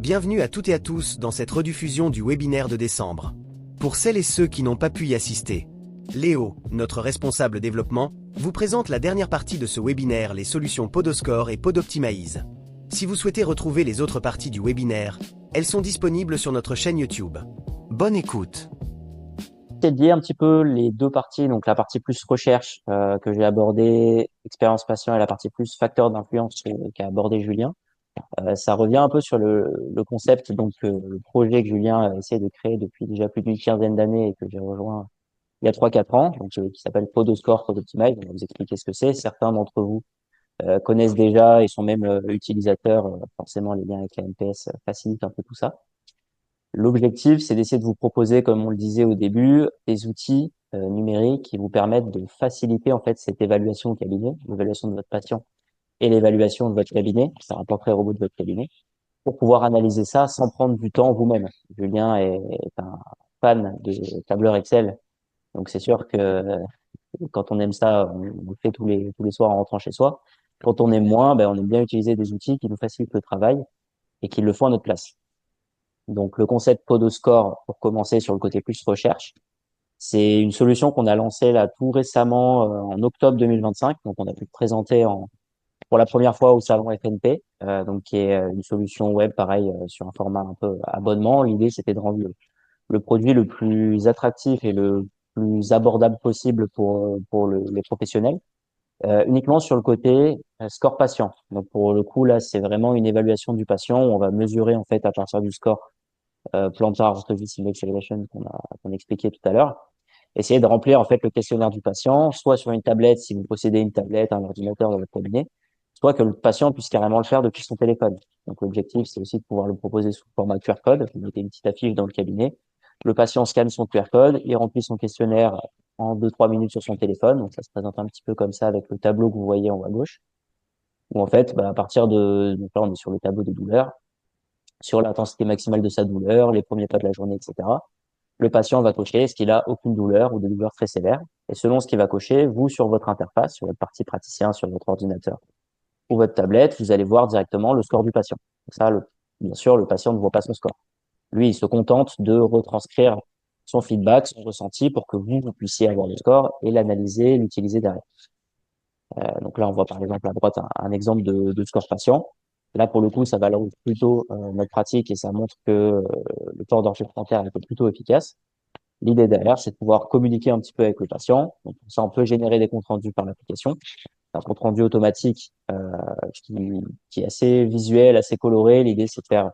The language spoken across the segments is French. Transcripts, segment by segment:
Bienvenue à toutes et à tous dans cette rediffusion du webinaire de décembre. Pour celles et ceux qui n'ont pas pu y assister, Léo, notre responsable développement, vous présente la dernière partie de ce webinaire, les solutions Podoscore et Podoptimize. Si vous souhaitez retrouver les autres parties du webinaire, elles sont disponibles sur notre chaîne YouTube. Bonne écoute. C'est lié un petit peu les deux parties, donc la partie plus recherche que j'ai abordée, expérience patient, et la partie plus facteur d'influence qu'a abordé Julien. Ça revient un peu sur le concept, donc le projet que Julien a essayé de créer depuis déjà plus d'une quinzaine d'années et que j'ai rejoint il y a 3-4 ans, donc qui s'appelle Podoscore Podoptimize. On va vous expliquer ce que c'est. Certains d'entre vous connaissent déjà et sont même utilisateurs. Forcément, les liens avec la NPS facilitent un peu tout ça. L'objectif, c'est d'essayer de vous proposer, comme on le disait au début, des outils numériques qui vous permettent de faciliter en fait cette évaluation au cabinet, l'évaluation de votre patient et l'évaluation de votre cabinet, c'est un portrait robot de votre cabinet, pour pouvoir analyser ça sans prendre du temps vous-même. Julien est un fan de tableur Excel, donc c'est sûr que quand on aime ça, on le fait tous les soirs en rentrant chez soi. Quand on aime moins, ben, on aime bien utiliser des outils qui nous facilitent le travail et qui le font à notre place. Donc, le concept Podoscore, pour commencer sur le côté plus recherche, c'est une solution qu'on a lancée là tout récemment en octobre 2025. Donc, on a pu le présenter pour la première fois au salon FNP, donc qui est une solution web pareil sur un format un peu abonnement. L'idée, c'était de rendre le produit le plus attractif et le plus abordable possible pour les professionnels, uniquement sur le côté score patient. Donc, pour le coup, là, c'est vraiment une évaluation du patient. On va mesurer en fait à partir du score Plantar Orthosis Index Elevation qu'on a expliqué tout à l'heure. Essayez de remplir en fait le questionnaire du patient, soit sur une tablette si vous possédez une tablette, un ordinateur dans votre cabinet, soit que le patient puisse carrément le faire depuis son téléphone. Donc l'objectif, c'est aussi de pouvoir le proposer sous format QR code. Vous mettez une petite affiche dans le cabinet, le patient scanne son QR code, il remplit son questionnaire en 2-3 minutes sur son téléphone. Donc ça se présente un petit peu comme ça avec le tableau que vous voyez en haut à gauche. Où en fait, à partir donc là on est sur le tableau des douleurs, sur l'intensité maximale de sa douleur, les premiers pas de la journée, etc. Le patient va cocher est-ce qu'il a aucune douleur ou des douleurs très sévères. Et selon ce qu'il va cocher, vous, sur votre interface, sur votre partie praticien, sur votre ordinateur ou votre tablette, vous allez voir directement le score du patient. Donc ça, bien sûr, le patient ne voit pas son score. Lui, il se contente de retranscrire son feedback, son ressenti pour que vous puissiez avoir le score et l'analyser, l'utiliser derrière. Donc là, on voit par exemple à droite un exemple de score patient. Là, pour le coup, ça valorise plutôt notre pratique et ça montre que le temps d'enregistrement est plutôt efficace. L'idée derrière, c'est de pouvoir communiquer un petit peu avec le patient. Donc, pour ça, on peut générer des comptes rendus par l'application. Un compte rendu automatique qui, qui est assez visuel, assez coloré. L'idée, c'est de faire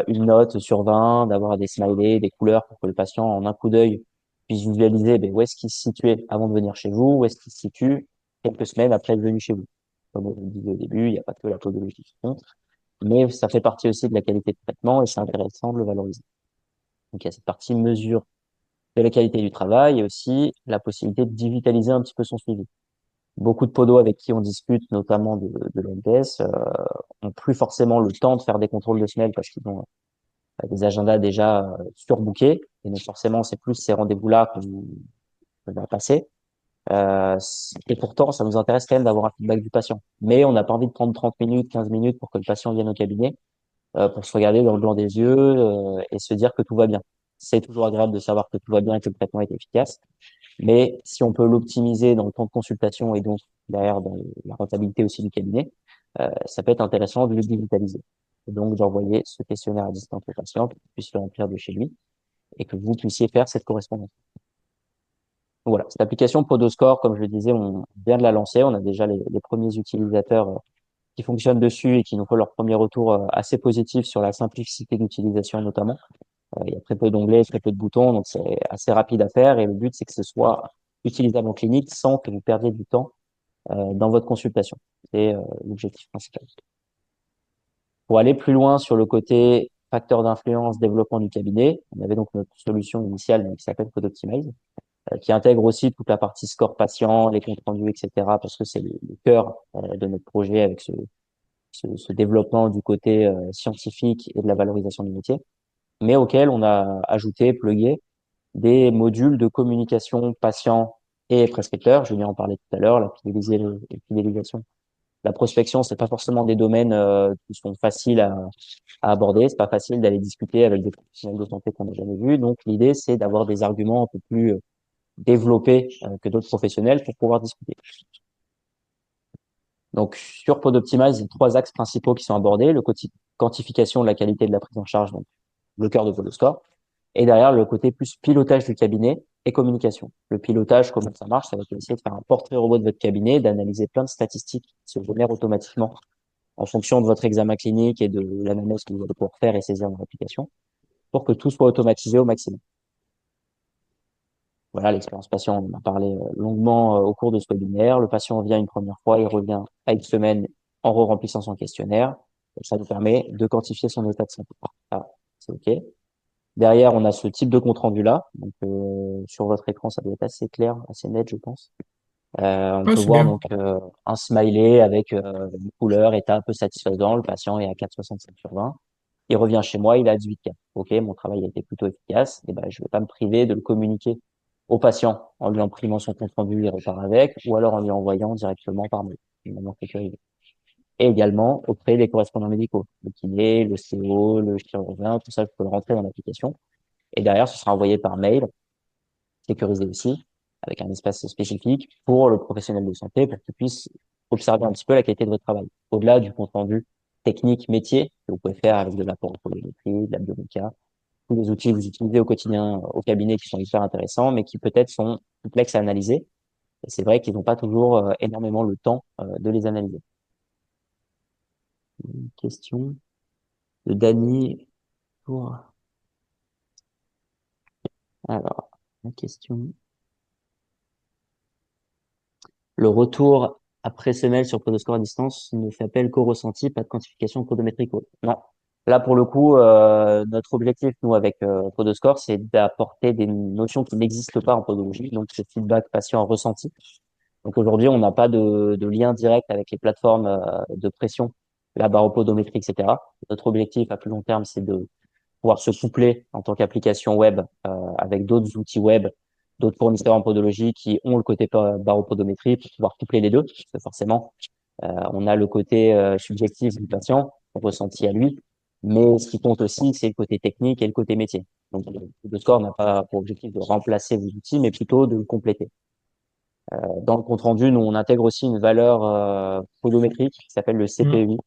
une note sur 20, d'avoir des smileys, des couleurs pour que le patient, en un coup d'œil, puisse visualiser où est-ce qu'il se situait avant de venir chez vous, où est-ce qu'il se situe quelques semaines après être venu chez vous. Comme on le disait au début, il n'y a pas que la podologie qui compte, mais ça fait partie aussi de la qualité de traitement et c'est intéressant de le valoriser. Donc, il y a cette partie mesure de la qualité du travail et aussi la possibilité de digitaliser un petit peu son suivi. Beaucoup de podos avec qui on discute, notamment de l'NPS, ont plus forcément le temps de faire des contrôles de semelle parce qu'ils ont des agendas déjà surbookés et donc forcément c'est plus ces rendez-vous-là qu'on va passer. Et pourtant, ça nous intéresse quand même d'avoir un feedback du patient. Mais on n'a pas envie de prendre 30 minutes, 15 minutes pour que le patient vienne au cabinet pour se regarder dans le blanc des yeux et se dire que tout va bien. C'est toujours agréable de savoir que tout va bien et que le traitement est efficace. Mais si on peut l'optimiser dans le temps de consultation et donc derrière dans la rentabilité aussi du cabinet, ça peut être intéressant de le digitaliser. Et donc d'envoyer ce questionnaire à distance au patient pour qu'il puisse le remplir de chez lui et que vous puissiez faire cette correspondance. Donc voilà, cette application Podoscore, comme je le disais, on vient de la lancer. On a déjà les premiers utilisateurs qui fonctionnent dessus et qui nous font leur premier retour assez positif sur la simplicité d'utilisation notamment. Il y a très peu d'onglets, très peu de boutons, donc c'est assez rapide à faire. Et le but, c'est que ce soit utilisable en clinique sans que vous perdiez du temps dans votre consultation. C'est l'objectif principal. Pour aller plus loin sur le côté facteur d'influence, développement du cabinet, on avait donc notre solution initiale qui s'appelle Podoptimize, qui intègre aussi toute la partie score patient, les comptes rendus, etc., parce que c'est le cœur de notre projet avec ce développement du côté scientifique et de la valorisation du métier, mais auquel on a ajouté, plugué des modules de communication patient et prescripteur. Julien en parlait tout à l'heure, la fidélisation La prospection, c'est pas forcément des domaines qui sont faciles à aborder. C'est pas facile d'aller discuter avec des professionnels de santé qu'on n'a jamais vus. Donc l'idée, c'est d'avoir des arguments un peu plus développés que d'autres professionnels pour pouvoir discuter. Donc sur Podoptimize, il y a trois axes principaux qui sont abordés le côté quantification de la qualité de la prise en charge, donc le cœur de Podoscore, et derrière le côté plus pilotage du cabinet et communication. Le pilotage, comment ça marche? Ça va être essayer de faire un portrait robot de votre cabinet, d'analyser plein de statistiques qui se génèrent automatiquement en fonction de votre examen clinique et de l'analyse que vous allez pouvoir faire et saisir dans l'application pour que tout soit automatisé au maximum. Voilà, l'expérience patient, on en a parlé longuement au cours de ce webinaire. Le patient vient une première fois, il revient à une semaine en re-remplissant son questionnaire. Ça nous permet de quantifier son état de santé. Ah, c'est OK. Derrière, on a ce type de compte-rendu-là. Donc, sur votre écran, ça doit être assez clair, assez net, je pense. On Ouais, peut c'est voir bien. donc un smiley avec une couleur, état un peu satisfaisant. Le patient est à 4,65 sur 20. Il revient chez moi, il est à 18,4. OK, mon travail a été plutôt efficace. Et ben, je vais pas me priver de le communiquer au patient en lui imprimant son compte rendu, il repart avec, ou alors en lui envoyant directement par mail, de manière sécurisée. Et également auprès des correspondants médicaux, le kiné, le CO, le chirurgien, tout ça, je peux le rentrer dans l'application. Et derrière, ce sera envoyé par mail, sécurisé aussi, avec un espace spécifique pour le professionnel de santé, pour qu'il puisse observer un petit peu la qualité de votre travail. Au-delà du compte rendu technique, métier, que vous pouvez faire avec de la porocolorimétrie, de la bioméca, tous les outils que vous utilisez au quotidien au cabinet qui sont hyper intéressants, mais qui peut-être sont complexes à analyser. Et c'est vrai qu'ils n'ont pas toujours énormément le temps de les analyser. Une question de Dany pour... Alors, la question. Le retour après semelle sur Podoscore à distance ne fait appel qu'au ressenti, pas de quantification podométrique. Non. Là, pour le coup, notre objectif, nous, avec Podoscore, c'est d'apporter des notions qui n'existent pas en podologie, donc ce feedback patient ressenti. Donc aujourd'hui, on n'a pas de lien direct avec les plateformes de pression, la baropodométrie, etc. Notre objectif à plus long terme, c'est de pouvoir se coupler en tant qu'application web avec d'autres outils web, d'autres fournisseurs en podologie qui ont le côté baropodométrie pour pouvoir coupler les deux. Parce que forcément, on a le côté subjectif du patient, ressenti à lui, mais ce qui compte aussi, c'est le côté technique et le côté métier. Donc le score n'a pas pour objectif de remplacer vos outils, mais plutôt de le compléter. Dans le compte rendu, nous on intègre aussi une valeur podométrique qui s'appelle le Mm. CPUI.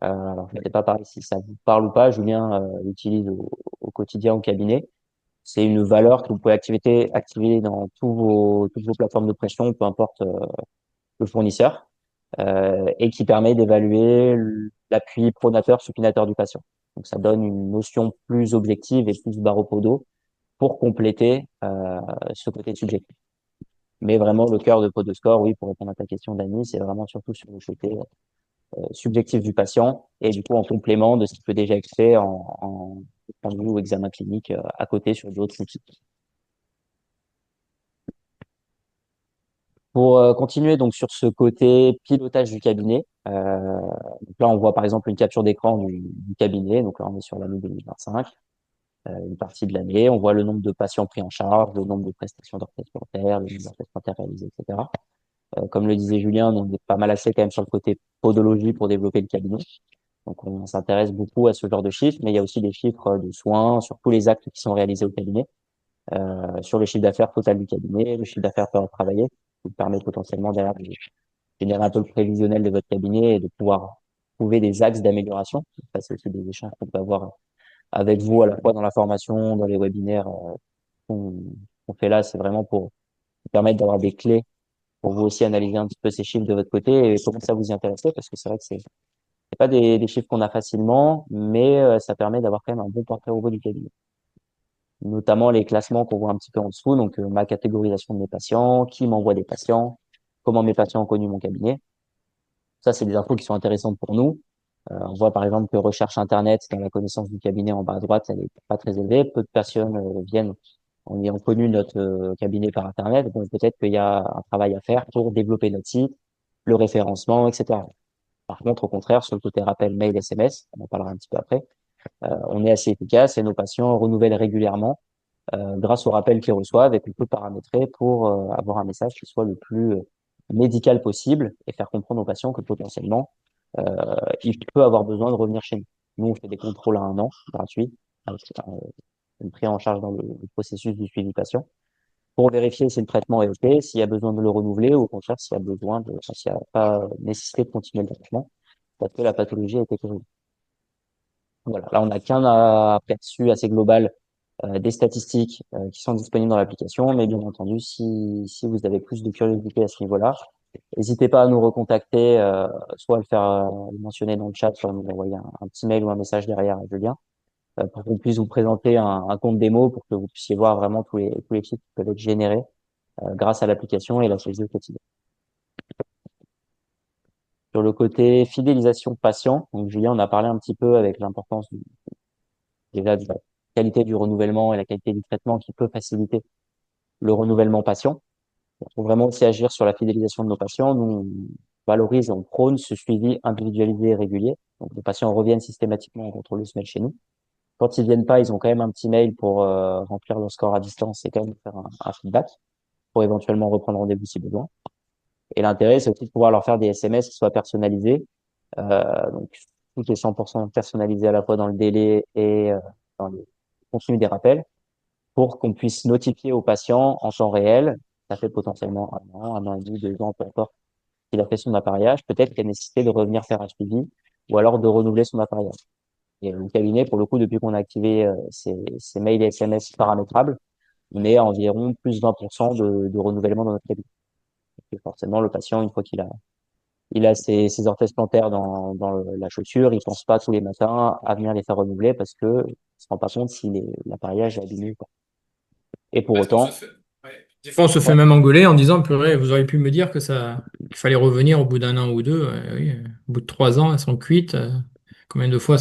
Alors je ne sais pas pareil si ça vous parle ou pas. Julien l'utilise au quotidien au cabinet. C'est une valeur que vous pouvez activer dans toutes vos plateformes de pression, peu importe le fournisseur, et qui permet d'évaluer l'appui pronateur supinateur du patient. Donc ça donne une notion plus objective et plus baropodo pour compléter ce côté subjectif. Mais vraiment, le cœur de Podoscore, oui, pour répondre à ta question, Dani, c'est vraiment surtout sur le côté subjectif du patient et du coup en complément de ce qui peut déjà être fait en rendu ou examen clinique à côté sur d'autres outils. Pour continuer donc sur ce côté pilotage du cabinet, donc là on voit par exemple une capture d'écran du cabinet, donc là on est sur l'année 2025, une partie de l'année, on voit le nombre de patients pris en charge, le nombre de prestations d'orthèse plantaire, le nombre d'orthèses plantaires réalisées, etc. Comme le disait Julien, on est pas mal axé quand même sur le côté podologie pour développer le cabinet. Donc, on s'intéresse beaucoup à ce genre de chiffres, mais il y a aussi des chiffres de soins sur tous les actes qui sont réalisés au cabinet, sur le chiffre d'affaires total du cabinet, le chiffre d'affaires par heure travaillée, qui vous permet potentiellement derrière de générer un peu le prévisionnel de votre cabinet et de pouvoir trouver des axes d'amélioration. Ça, c'est aussi des échanges qu'on peut avoir avec vous à la fois dans la formation, dans les webinaires qu'on qu'on fait là. C'est vraiment pour vous permettre d'avoir des clés pour vous aussi analyser un petit peu ces chiffres de votre côté et comment ça vous y intéresser, parce que c'est vrai que c'est pas des chiffres qu'on a facilement, mais ça permet d'avoir quand même un bon portrait robot du cabinet. Notamment les classements qu'on voit un petit peu en dessous, donc ma catégorisation de mes patients, qui m'envoie des patients, comment mes patients ont connu mon cabinet. Ça, c'est des infos qui sont intéressantes pour nous. On voit par exemple que recherche Internet dans la connaissance du cabinet en bas à droite, elle est pas très élevée. Peu de personnes viennent en ayant connu notre cabinet par Internet. Donc peut-être qu'il y a un travail à faire pour développer notre site, le référencement, etc. Par contre, au contraire, sur le côté rappel mail, SMS, on en parlera un petit peu après, on est assez efficace et nos patients renouvellent régulièrement grâce aux rappels qu'ils reçoivent et qu'on peut paramétrer pour avoir un message qui soit le plus médical possible et faire comprendre aux patients que potentiellement, il peut avoir besoin de revenir chez nous. Nous, on fait des contrôles à 1 an gratuits, avec une prise en charge dans le processus du suivi patient pour vérifier si le traitement est OK, s'il y a besoin de le renouveler ou au contraire s'il y a besoin de, enfin, s'il n'y a pas nécessité de continuer le traitement parce que la pathologie a été corrigée. Voilà. Là, on n'a qu'un aperçu assez global des statistiques qui sont disponibles dans l'application, mais bien entendu, si vous avez plus de curiosité à ce niveau-là, n'hésitez pas à nous recontacter, soit à le faire le mentionner dans le chat, soit à nous envoyer un petit mail ou un message derrière à Julien, pour qu'on puisse vous présenter un compte démo pour que vous puissiez voir vraiment tous les chiffres qui peuvent être générés grâce à l'application et la saisie au quotidien. Sur le côté fidélisation patient, donc Julien en a parlé un petit peu avec l'importance déjà de la qualité du renouvellement et la qualité du traitement qui peut faciliter le renouvellement patient. On peut vraiment aussi agir sur la fidélisation de nos patients. Nous, on valorise et on prône ce suivi individualisé et régulier. Donc, nos patients reviennent systématiquement en contrôle de semaine chez nous. Quand ils viennent pas, ils ont quand même un petit mail pour remplir leur score à distance et quand même faire un feedback pour éventuellement reprendre rendez-vous si besoin. Et l'intérêt, c'est aussi de pouvoir leur faire des SMS qui soient personnalisés. Donc, tout est 100% personnalisé à la fois dans le délai et dans le contenu des rappels pour qu'on puisse notifier aux patients en temps réel. Ça fait potentiellement 1 an et demi, 2 ans, peu importe, qu'il a fait son appareillage. Peut-être qu'il y a nécessité de revenir faire un suivi ou alors de renouveler son appareillage. Et le cabinet, pour le coup, depuis qu'on a activé ces mails et SMS paramétrables, on est à environ plus 20% de renouvellement dans notre cabinet. Et forcément, le patient, une fois qu'il a ses orthèses plantaires dans la chaussure, il pense pas tous les matins à venir les faire renouveler parce que il se rend pas compte si l'appareillage est abîmé ou pas. Et pour Parce qu'on se autant, fait... ouais. Des fois, on se fait ouais, même engueuler en disant, purée, vous auriez pu me dire qu'il fallait revenir au bout d'un an ou deux. Oui, au bout de 3 ans, elles sont cuites. Combien de fois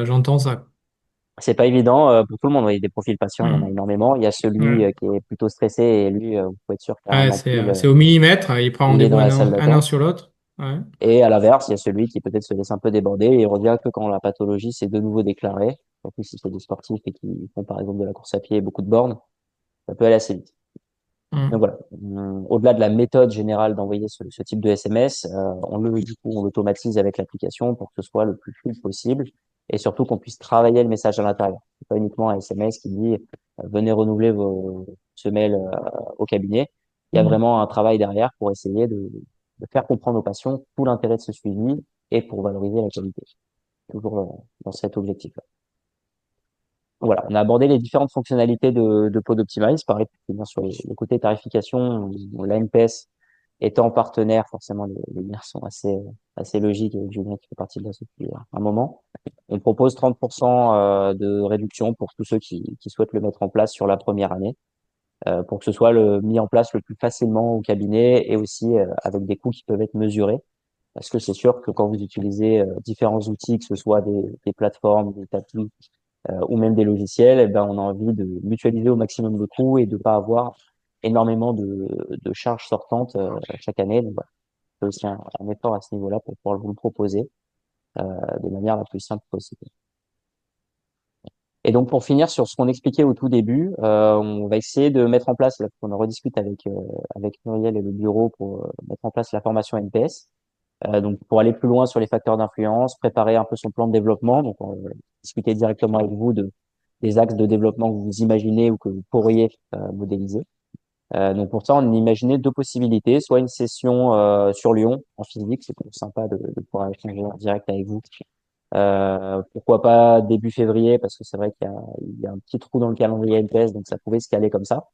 j'entends ça? c'est pas évident pour tout le monde. Il y a des profils patients, il y en a Hmm. énormément. Il y a celui Ouais. qui est plutôt stressé et lui, vous pouvez être sûr qu'à un Ouais, an pile, c'est au millimètre. Il prend il est rendez-vous dans la salle un an d'attente. sur l'autre. Ouais. Et à l'inverse, il y a celui qui peut-être se laisse un peu déborder et il revient que quand la pathologie s'est de nouveau déclarée. Surtout si c'est des sportifs et qui font par exemple de la course à pied et beaucoup de bornes, ça peut aller assez vite. Donc Hmm. voilà. Au-delà de la méthode générale d'envoyer ce type de SMS, on l'automatise avec l'application pour que ce soit le plus fluide possible et surtout qu'on puisse travailler le message à l'intérieur. C'est pas uniquement un SMS qui dit venez renouveler vos semelles au cabinet. Il y a Hmm. vraiment un travail derrière pour essayer de faire comprendre aux patients tout l'intérêt de ce suivi et pour valoriser la qualité. Toujours dans cet objectif-là. Voilà, on a abordé les différentes fonctionnalités de Pod Optimize. Pareil, bien sur le côté tarification, la NPS étant partenaire, forcément les liens sont assez logiques avec Julien qui fait partie de la société depuis un moment. On propose 30% de réduction pour tous ceux qui souhaitent le mettre en place sur la première année, pour que ce soit mis en place le plus facilement au cabinet et aussi avec des coûts qui peuvent être mesurés. Parce que c'est sûr que quand vous utilisez différents outils, que ce soit des plateformes, des tapis, ou même des logiciels, eh ben, on a envie de mutualiser au maximum le coût et de pas avoir énormément de charges sortantes chaque année. Donc, voilà, c'est aussi un effort à ce niveau-là pour pouvoir vous le proposer de manière la plus simple possible. Et donc pour finir sur ce qu'on expliquait au tout début, on va essayer de mettre en place, là, on en rediscute avec Muriel et le bureau pour mettre en place la formation NPS. Donc pour aller plus loin sur les facteurs d'influence, préparer un peu son plan de développement. Donc on va discuter directement avec vous des axes de développement que vous imaginez ou que vous pourriez modéliser. Donc pour ça, on imaginait deux possibilités, soit une session sur Lyon en physique, c'est toujours sympa de pouvoir échanger en direct avec vous. Pourquoi pas début février, parce que c'est vrai qu'il y a un petit trou dans le calendrier NPS, donc ça pouvait se caler comme ça.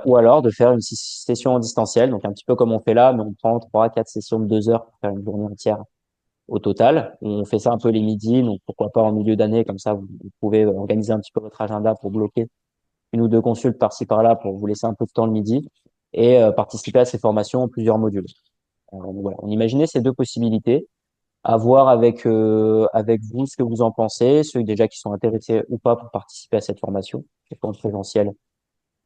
Ou alors de faire une session en distanciel, donc un petit peu comme on fait là, mais on prend 3, 4 sessions de 2 heures pour faire une journée entière au total. On fait ça un peu les midis, donc pourquoi pas en milieu d'année, comme ça vous pouvez organiser un petit peu votre agenda pour bloquer 1 ou 2 consultes par-ci par-là pour vous laisser un peu de temps le midi et participer à ces formations en plusieurs modules. Donc voilà, on imaginait ces deux possibilités, à voir avec vous ce que vous en pensez, ceux déjà qui sont intéressés ou pas pour participer à cette formation, que ce soit en présentiel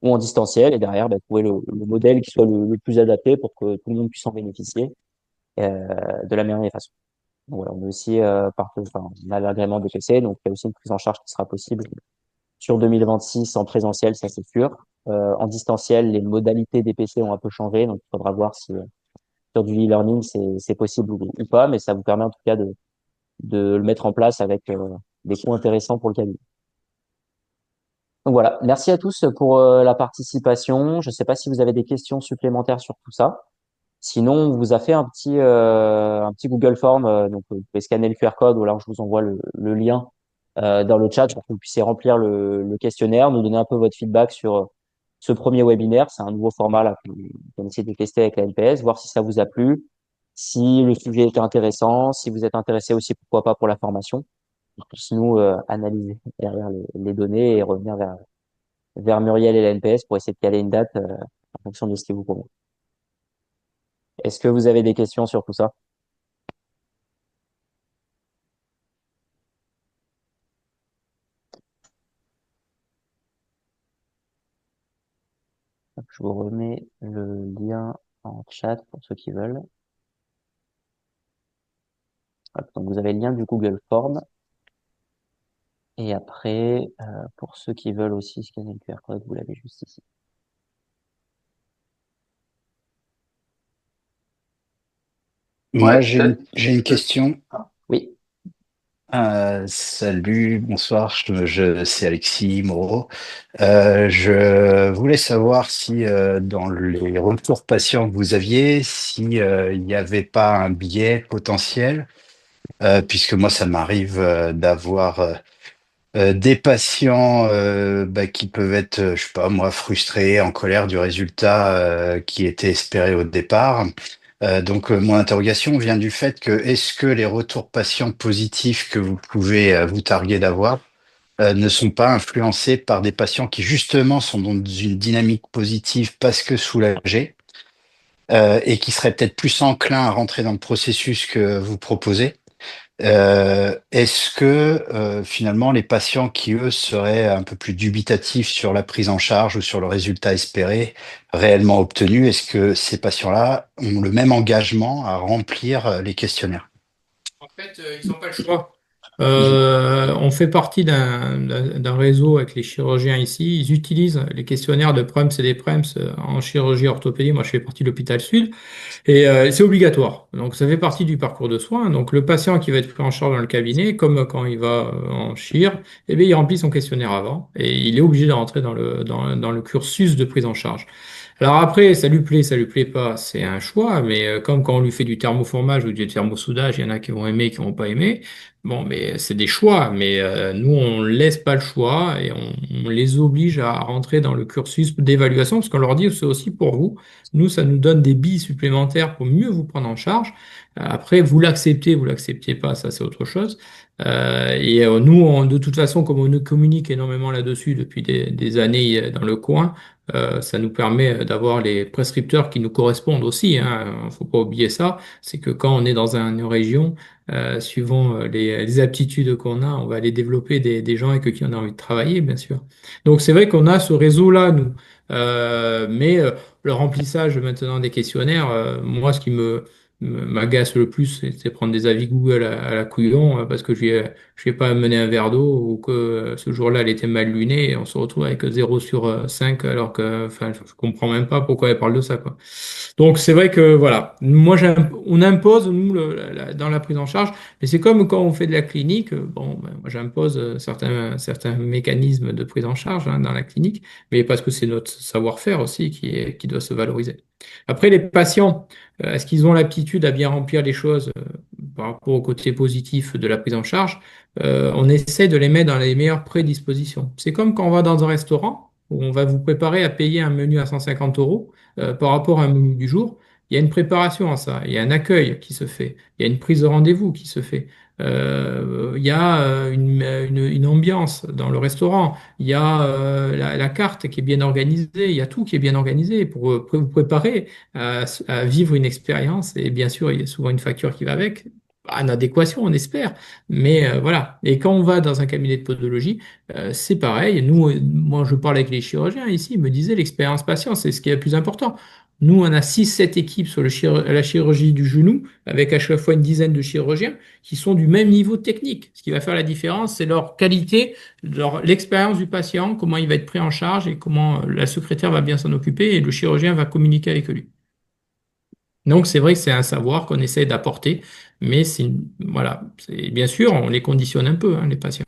ou en distanciel, et derrière trouver le modèle qui soit le plus adapté pour que tout le monde puisse en bénéficier de la meilleure façon. Donc voilà, on est aussi enfin, on a l'agrément de PC, donc il y a aussi une prise en charge qui sera possible sur 2026 en présentiel, ça c'est sûr. En distanciel, les modalités des PC ont un peu changé, donc il faudra voir si sur du e-learning c'est possible ou pas, mais ça vous permet en tout cas de le mettre en place avec des coûts intéressants pour le cabinet. Donc voilà, merci à tous pour la participation. Je ne sais pas si vous avez des questions supplémentaires sur tout ça. Sinon, on vous a fait un petit Google Form, donc vous pouvez scanner le QR code ou alors je vous envoie le lien dans le chat pour que vous puissiez remplir le questionnaire, nous donner un peu votre feedback sur ce premier webinaire. C'est un nouveau format là qu'on essaie de tester avec la NPS, voir si ça vous a plu, si le sujet était intéressant, si vous êtes intéressé aussi, pourquoi pas pour la formation. Sinon, analyser derrière les données et revenir vers Muriel et la NPS pour essayer de caler une date en fonction de ce qui vous convient. Est-ce que vous avez des questions sur tout ça? Hop, je vous remets le lien en chat pour ceux qui veulent. Hop, donc vous avez le lien du Google Form. Et après, pour ceux qui veulent aussi scanner le QR code, vous l'avez juste ici. Moi, j'ai une question. Oui. Salut, bonsoir, c'est Alexis Moreau. Je voulais savoir si dans les retours patients que vous aviez, si il n'y avait pas un biais potentiel, puisque moi, ça m'arrive d'avoir des patients qui peuvent être, je sais pas, moi, frustrés, en colère du résultat qui était espéré au départ. Donc, mon interrogation vient du fait que est-ce que les retours patients positifs que vous pouvez vous targuer d'avoir ne sont pas influencés par des patients qui justement sont dans une dynamique positive parce que soulagés et qui seraient peut-être plus enclins à rentrer dans le processus que vous proposez? Est-ce que finalement les patients qui, eux, seraient un peu plus dubitatifs sur la prise en charge ou sur le résultat espéré réellement obtenu, est-ce que ces patients-là ont le même engagement à remplir les questionnaires? En fait, ils n'ont pas le choix. On fait partie d'un réseau avec les chirurgiens ici. Ils utilisent les questionnaires de PREMS et des PREMS en chirurgie orthopédie. Moi, je fais partie de l'hôpital Sud. Et c'est obligatoire. Donc, ça fait partie du parcours de soins. Donc, le patient qui va être pris en charge dans le cabinet, comme quand il va en chir, eh bien, il remplit son questionnaire avant et il est obligé de rentrer dans le cursus de prise en charge. Alors après, ça lui plaît pas, c'est un choix, mais comme quand on lui fait du thermoformage ou du thermosoudage, il y en a qui vont aimer, qui vont pas aimer. Bon, mais c'est des choix, mais nous, on laisse pas le choix et on les oblige à rentrer dans le cursus d'évaluation, parce qu'on leur dit c'est aussi pour vous. Nous, ça nous donne des billes supplémentaires pour mieux vous prendre en charge. Après, vous l'acceptez pas, ça c'est autre chose. Nous, de toute façon, comme on nous communique énormément là-dessus depuis des années dans le coin, ça nous permet d'avoir les prescripteurs qui nous correspondent aussi, hein. Faut pas oublier ça. C'est que quand on est dans une région, suivant les aptitudes qu'on a, on va aller développer des gens avec qui on a envie de travailler, bien sûr. Donc c'est vrai qu'on a ce réseau-là, nous. Mais le remplissage maintenant des questionnaires, moi, ce qui m'agace le plus, c'est prendre des avis Google à la couillon parce que je vais pas amener un verre d'eau ou que ce jour-là elle était mal lunée et on se retrouve avec 0 sur 5 alors que enfin je comprends même pas pourquoi elle parle de ça quoi. Donc c'est vrai que voilà, moi on impose nous dans la prise en charge, mais c'est comme quand on fait de la clinique, bon ben, moi j'impose certains mécanismes de prise en charge dans la clinique, mais parce que c'est notre savoir-faire aussi qui doit se valoriser. Après les patients est-ce qu'ils ont l'aptitude à bien remplir les choses par rapport au côté positif de la prise en charge? On essaie de les mettre dans les meilleures prédispositions. C'est comme quand on va dans un restaurant où on va vous préparer à payer un menu à 150 euros par rapport à un menu du jour. Il y a une préparation à ça, il y a un accueil qui se fait, il y a une prise de rendez-vous qui se fait. Il y a une ambiance dans le restaurant, il y a la carte qui est bien organisée, il y a tout qui est bien organisé pour vous préparer à vivre une expérience. Et bien sûr, il y a souvent une facture qui va avec, en adéquation, on espère. Mais voilà. Et quand on va dans un cabinet de podologie, c'est pareil. Nous, moi, je parle avec les chirurgiens ici, ils me disaient l'expérience patient, c'est ce qui est le plus important. Nous, on a 6, 7 équipes sur la chirurgie du genou, avec à chaque fois une dizaine de chirurgiens qui sont du même niveau technique. Ce qui va faire la différence, c'est leur qualité, l'expérience du patient, comment il va être pris en charge et comment la secrétaire va bien s'en occuper et le chirurgien va communiquer avec lui. Donc, c'est vrai que c'est un savoir qu'on essaie d'apporter, mais voilà, bien sûr, on les conditionne un peu, hein, les patients.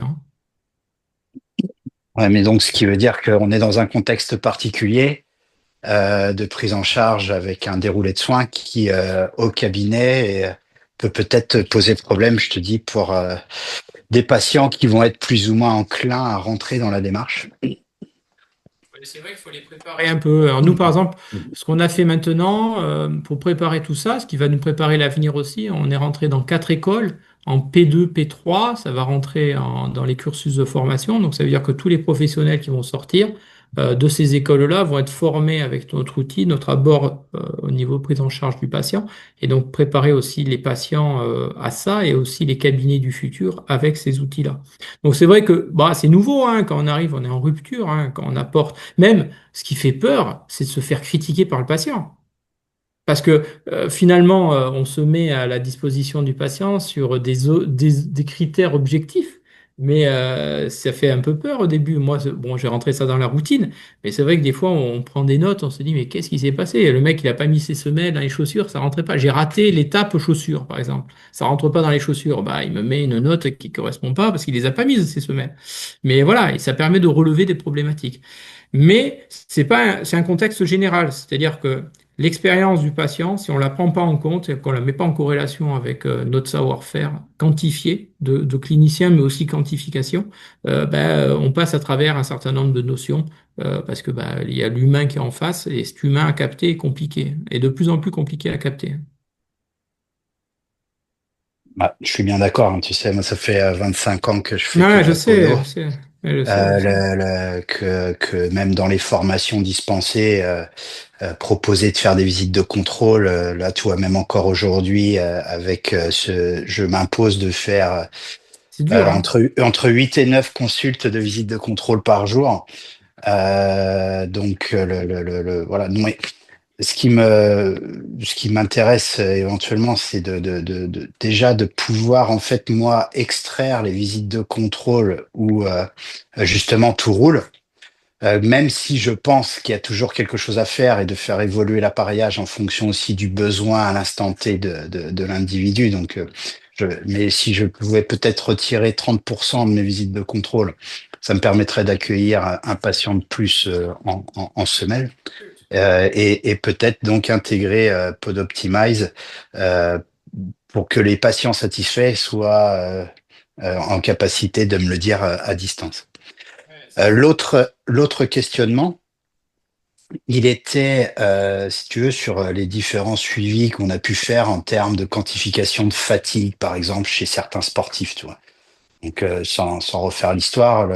Ouais, mais donc, ce qui veut dire qu'on est dans un contexte particulier de prise en charge avec un déroulé de soins qui, au cabinet, peut peut-être poser problème, je te dis, pour des patients qui vont être plus ou moins enclins à rentrer dans la démarche. C'est vrai qu'il faut les préparer un peu. Alors nous, par exemple, ce qu'on a fait maintenant, pour préparer tout ça, ce qui va nous préparer l'avenir aussi, on est rentré dans 4 écoles, en P2, P3, ça va rentrer dans les cursus de formation. Donc ça veut dire que tous les professionnels qui vont sortir de ces écoles-là vont être formés avec notre outil, notre abord au niveau prise en charge du patient, et donc préparer aussi les patients à ça et aussi les cabinets du futur avec ces outils-là. Donc c'est vrai que bah, c'est nouveau hein, quand on arrive, on est en rupture, hein, quand on apporte. Même ce qui fait peur, c'est de se faire critiquer par le patient. Parce que finalement, on se met à la disposition du patient sur des critères objectifs. Mais ça fait un peu peur au début. Moi, bon, j'ai rentré ça dans la routine, mais c'est vrai que des fois, on prend des notes, on se dit, mais qu'est-ce qui s'est passé? Le mec, il a pas mis ses semelles dans les chaussures, ça rentrait pas. J'ai raté l'étape chaussures, par exemple. Ça rentre pas dans les chaussures. Bah, il me met une note qui correspond pas parce qu'il les a pas mises, ses semelles. Mais voilà, et ça permet de relever des problématiques. Mais c'est un contexte général, c'est-à-dire que l'expérience du patient, si on ne la prend pas en compte et qu'on ne la met pas en corrélation avec notre savoir-faire quantifié de clinicien, mais aussi quantification, on passe à travers un certain nombre de notions parce que il y a l'humain qui est en face et cet humain à capter est compliqué et de plus en plus compliqué à capter. Bah, je suis bien d'accord, hein, tu sais, moi, ça fait 25 ans que je fais que Ouais, de je la sais, podo. je sais, ouais, je sais, je sais. Que même dans les formations dispensées, proposer de faire des visites de contrôle, là, tu vois, même encore aujourd'hui, avec je m'impose de faire C'est dur, hein? entre 8 et 9 consultes de visite de contrôle par jour. Donc, voilà. Non, mais ce qui m'intéresse éventuellement, c'est déjà de pouvoir, en fait, moi, extraire les visites de contrôle où, justement, tout roule. Même si je pense qu'il y a toujours quelque chose à faire et de faire évoluer l'appareillage en fonction aussi du besoin à l'instant T de l'individu. Donc, mais si je pouvais peut-être retirer 30% de mes visites de contrôle, ça me permettrait d'accueillir un patient de plus en semaine et peut-être donc intégrer Podoptimize euh, pour que les patients satisfaits soient en capacité de me le dire à distance. L'autre questionnement, il était, si tu veux, sur les différents suivis qu'on a pu faire en termes de quantification de fatigue, par exemple, chez certains sportifs, tu vois. Donc, sans refaire l'histoire,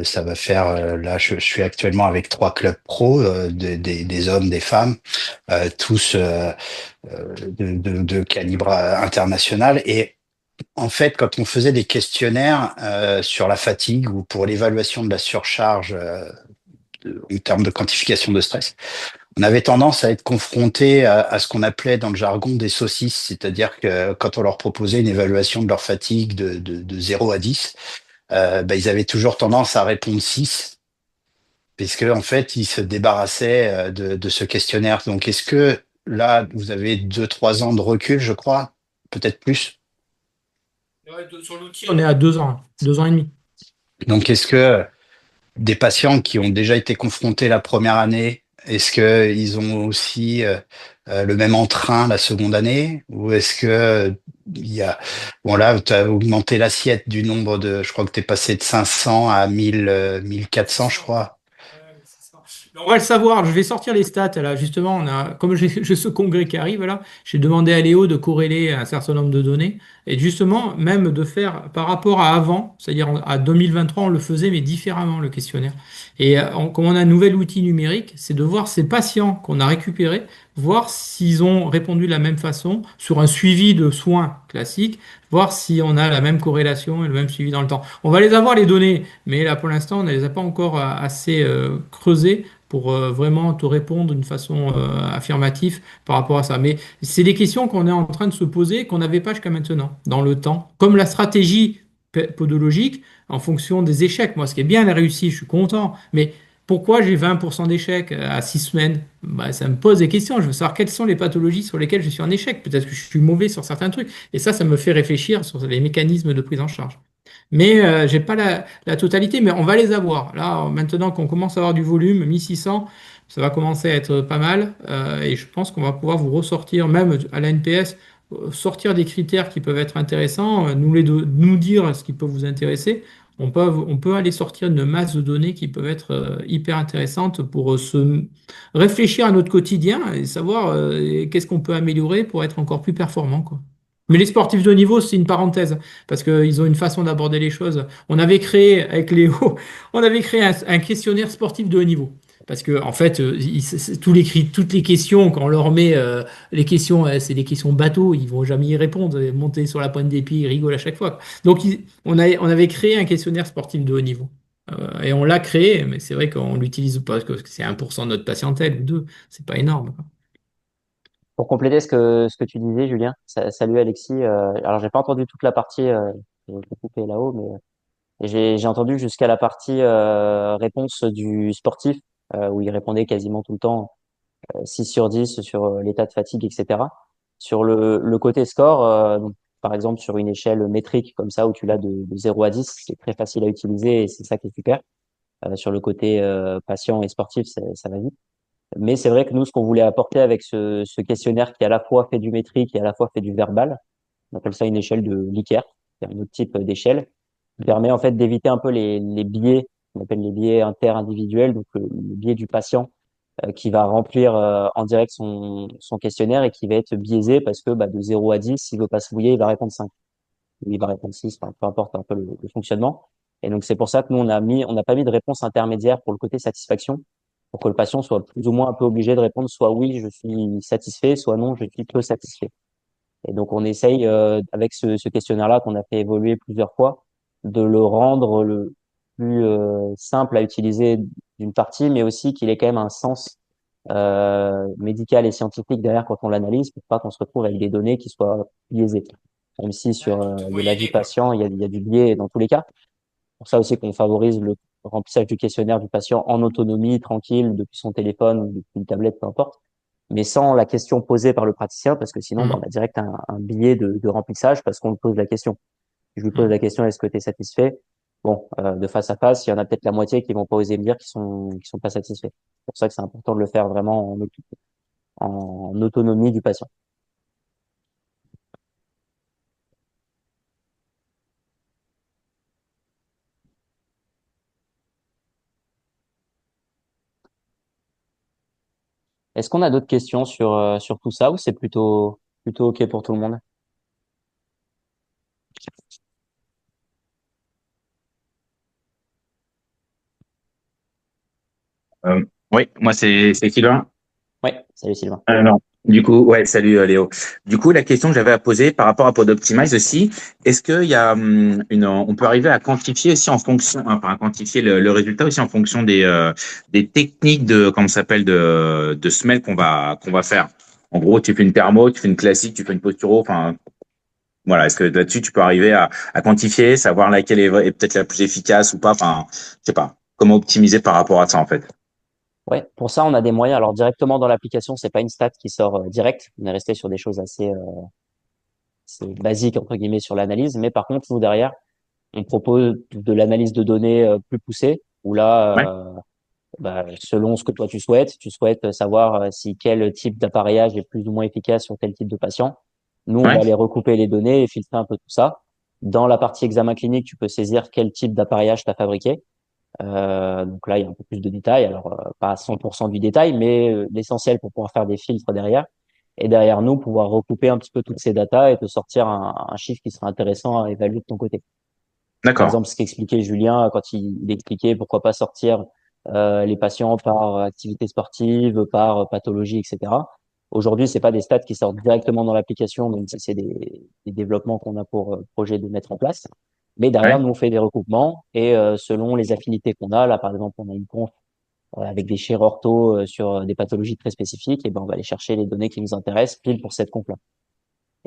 ça va faire, là, je suis actuellement avec 3 clubs pro, des hommes, des femmes, tous de calibre international. Et en fait, quand on faisait des questionnaires sur la fatigue ou pour l'évaluation de la surcharge en termes de quantification de stress, on avait tendance à être confronté à ce qu'on appelait dans le jargon des saucisses, c'est-à-dire que quand on leur proposait une évaluation de leur fatigue de 0 à 10, ils avaient toujours tendance à répondre 6, puisque en fait, ils se débarrassaient de ce questionnaire. Donc, est-ce que là, vous avez 2, 3 ans de recul, je crois, peut-être plus? Ouais, sur l'outil, on est à 2 ans, 2 ans et demi. Donc, est-ce que des patients qui ont déjà été confrontés la première année, est-ce qu'ils ont aussi le même entrain la seconde année? Ou est-ce que il y a, bon là, tu as augmenté l'assiette du nombre de, je crois que tu es passé de 500 à 1000, 1400, je crois. On va le savoir, je vais sortir les stats là. Justement, comme j'ai ce congrès qui arrive là, j'ai demandé à Léo de corréler un certain nombre de données et justement même de faire par rapport à avant, c'est-à-dire à 2023, on le faisait mais différemment le questionnaire. Et comme on a un nouvel outil numérique, c'est de voir ces patients qu'on a récupérés, voir s'ils ont répondu de la même façon sur un suivi de soins classique, voir si on a la même corrélation et le même suivi dans le temps. On va les avoir les données, mais là pour l'instant on ne les a pas encore assez creusées pour vraiment te répondre d'une façon affirmative par rapport à ça. Mais c'est des questions qu'on est en train de se poser qu'on n'avait pas jusqu'à maintenant dans le temps. Comme la stratégie podologique en fonction des échecs. Moi, ce qui est bien, la réussite, je suis content. Mais pourquoi j'ai 20% d'échecs à 6 semaines? Bah, ça me pose des questions. Je veux savoir quelles sont les pathologies sur lesquelles je suis en échec. Peut-être que je suis mauvais sur certains trucs. Et ça me fait réfléchir sur les mécanismes de prise en charge. Mais j'ai pas la totalité, mais on va les avoir. Là, maintenant qu'on commence à avoir du volume, 1600, ça va commencer à être pas mal. Et je pense qu'on va pouvoir vous ressortir, même à la NPS, sortir des critères qui peuvent être intéressants, nous dire ce qui peut vous intéresser. On peut aller sortir une masse de données qui peuvent être hyper intéressantes pour se réfléchir à notre quotidien et savoir qu'est-ce qu'on peut améliorer pour être encore plus performant, quoi. Mais les sportifs de haut niveau, c'est une parenthèse, parce qu'ils ont une façon d'aborder les choses. On avait créé, avec Léo, on avait créé un questionnaire sportif de haut niveau. Parce que, en fait, toutes les questions, quand on leur met les questions, c'est des questions bateaux, ils vont jamais y répondre. Monter sur la pointe des pieds, ils rigolent à chaque fois. Donc, on avait créé un questionnaire sportif de haut niveau. Et on l'a créé, mais c'est vrai qu'on l'utilise pas, parce que c'est 1% de notre patientèle ou 2. C'est pas énorme, quoi. Pour compléter ce que tu disais, Julien, salut Alexis. Alors, j'ai pas entendu toute la partie, j'ai coupé là-haut, mais j'ai entendu jusqu'à la partie réponse du sportif, où il répondait quasiment tout le temps 6 sur 10 sur l'état de fatigue, etc. Sur le côté score, donc, par exemple sur une échelle métrique comme ça, où tu l'as de 0 à 10, c'est très facile à utiliser et c'est ça qui est super. Sur le côté patient et sportif, ça va vite. Mais c'est vrai que nous, ce qu'on voulait apporter avec ce questionnaire qui à la fois fait du métrique et à la fois fait du verbal, on appelle ça une échelle de Likert, c'est un autre type d'échelle, qui permet en fait d'éviter un peu les biais, on appelle les biais inter-individuels, donc le biais du patient qui va remplir en direct son questionnaire et qui va être biaisé parce que de 0 à 10, s'il veut pas se mouiller, il va répondre 5. Ou il va répondre 6, enfin, peu importe un peu le fonctionnement. Et donc c'est pour ça que nous, on n'a pas mis de réponse intermédiaire pour le côté satisfaction, pour que le patient soit plus ou moins un peu obligé de répondre soit oui, je suis satisfait, soit non, je suis peu satisfait. Et donc, on essaye, avec ce questionnaire-là qu'on a fait évoluer plusieurs fois, de le rendre le plus simple à utiliser d'une partie, mais aussi qu'il ait quand même un sens médical et scientifique derrière quand on l'analyse, pour pas qu'on se retrouve avec des données qui soient biaisées. Même si Ouais, sur qui te de la vie moyenner, quoi. patient, il y a du biais dans tous les cas. Pour ça aussi qu'on favorise le remplissage du questionnaire du patient en autonomie, tranquille, depuis son téléphone ou depuis une tablette, peu importe, mais sans la question posée par le praticien, parce que sinon, on Hum, a direct un biais de remplissage parce qu'on lui pose la question. Je lui pose hum. la question, est-ce que tu es satisfait? Bon, de face à face, il y en a peut-être la moitié qui vont pas oser me dire qu'ils sont pas satisfaits. C'est pour ça que c'est important de le faire vraiment en autonomie du patient. Est-ce qu'on a d'autres questions sur tout ça ou c'est plutôt OK pour tout le monde? Euh, oui, moi c'est Sylvain. Ouais, salut Sylvain. Non. Du coup, ouais, salut Léo. Du coup, la question que j'avais à poser par rapport à Podoptimize aussi, est-ce qu'il y a on peut arriver à quantifier aussi en fonction, enfin, à quantifier le résultat aussi en fonction des techniques de, comment ça s'appelle, de semelles qu'on va faire. En gros, tu fais une thermo, tu fais une classique, tu fais une posturo, enfin, voilà. Est-ce que là-dessus tu peux arriver à quantifier, savoir laquelle est peut-être la plus efficace ou pas, enfin, je sais pas, comment optimiser par rapport à ça en fait. Ouais, pour ça, on a des moyens. Alors directement dans l'application, c'est pas une stat qui sort direct. On est resté sur des choses assez basiques entre guillemets sur l'analyse, mais par contre, nous derrière, on propose de l'analyse de données plus poussée, où Ouais, là, selon ce que toi tu souhaites savoir si quel type d'appareillage est plus ou moins efficace sur tel type de patient. Nous, on ouais, va aller recouper les données et filtrer un peu tout ça. Dans la partie examen clinique, tu peux saisir quel type d'appareillage tu as fabriqué. Donc là, il y a un peu plus de détails. Alors, pas à 100% du détail, mais l'essentiel pour pouvoir faire des filtres derrière. Et derrière nous, pouvoir recouper un petit peu toutes ces datas et te sortir un chiffre qui sera intéressant à évaluer de ton côté. Par d'accord. exemple, ce qu'expliquait Julien quand il expliquait pourquoi pas sortir les patients par activité sportive, par pathologie, etc. Aujourd'hui, c'est pas des stats qui sortent directement dans l'application, même si c'est des développements qu'on a pour projet de mettre en place. Mais derrière, Ouais. nous, on fait des recoupements et selon les affinités qu'on a, là, par exemple, on a une conf avec des chirurgiens ortho sur des pathologies très spécifiques, et ben, on va aller chercher les données qui nous intéressent pile pour cette conf-là.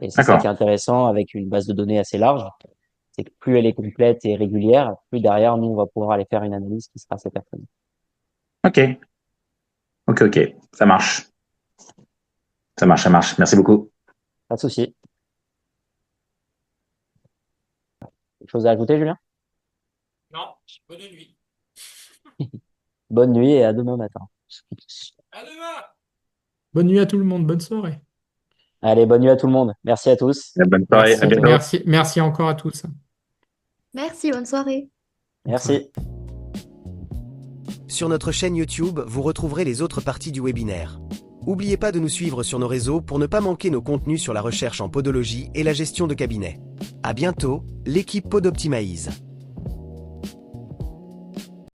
Et c'est ça qui est D'accord. intéressant avec une base de données assez large, c'est que plus elle est complète et régulière, plus derrière, nous, on va pouvoir aller faire une analyse qui sera assez pertinente. Ok. Ok, ok. Ça marche. Ça marche, ça marche. Merci beaucoup. Pas de souci. Quelque chose à ajouter, Julien? Non, bonne nuit. Bonne nuit et à demain matin. À demain. Bonne nuit à tout le monde, bonne soirée. Allez, bonne nuit à tout le monde. Merci à tous. Bonne soirée. À Merci, bientôt. merci encore à tous. Merci, bonne soirée. Bonne soirée. Merci. Sur notre chaîne YouTube, vous retrouverez les autres parties du webinaire. N'oubliez pas de nous suivre sur nos réseaux pour ne pas manquer nos contenus sur la recherche en podologie et la gestion de cabinet. À bientôt, l'équipe Podoptimize.